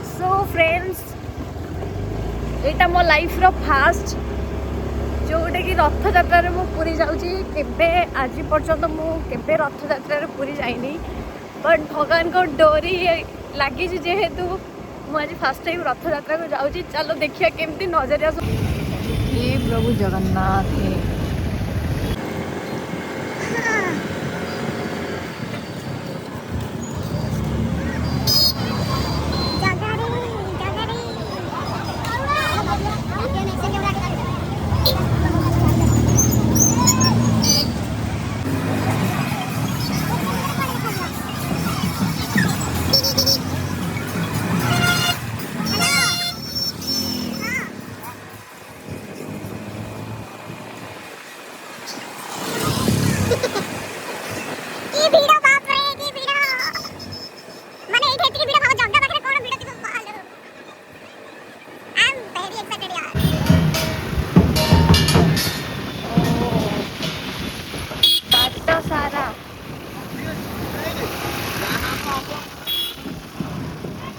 So friends एटा मो life रो fast जोटा कि रथ यात्रा मु पूरी जाऊँगी केबे आज पर्यंत मु केबे रथ यात्रा पूरी जाइनी बट भगवान को डोरी लगी जेहेतु मुझे फास्ट टाइम रथ यात्रा को जाऊँगी चलो देखिए केमती नजरिया ये प्रभु जगन्नाथ है।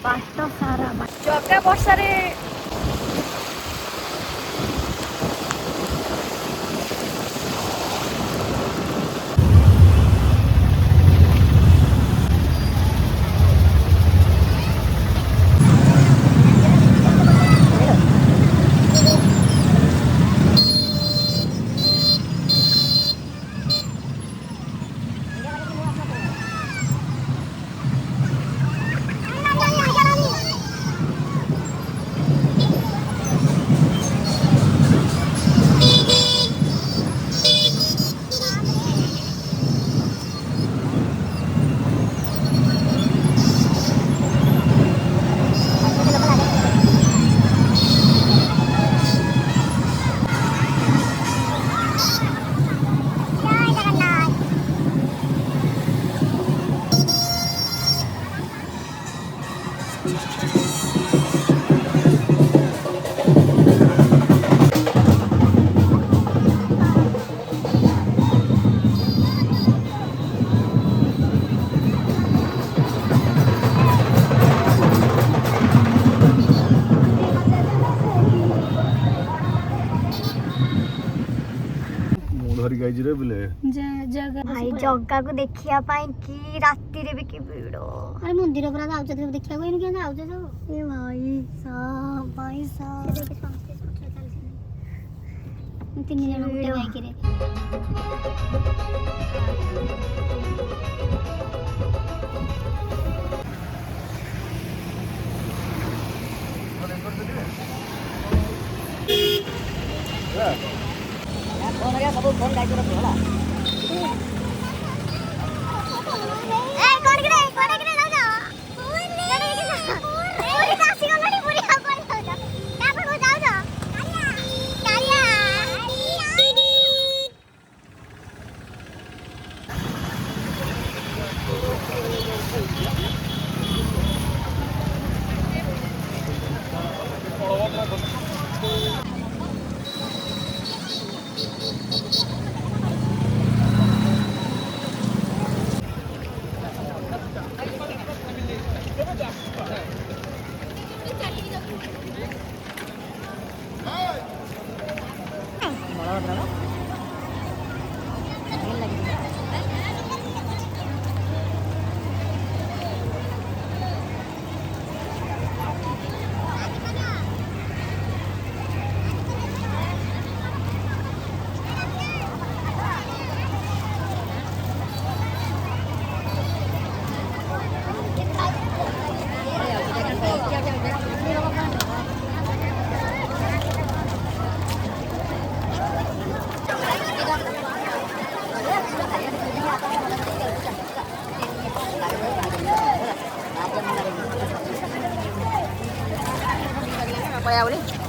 बाट सारा जगह वर्षा भाई जगह को देखिया कि राति रे भी कि भीड़ अरे मंदिर पर आउछ देखिया को एन आउछ सब ए भाई साहब देख समस्ते पत्र चलछ तीन दिन गुटे बाइक रे फोन गया सब फोन लाइक रखो होला ए कोन गिरे लाओ जा पूरी काशी गलनी पूरी अपन लाओ जा तापर को जाओ जा कालिया Apa ya boleh?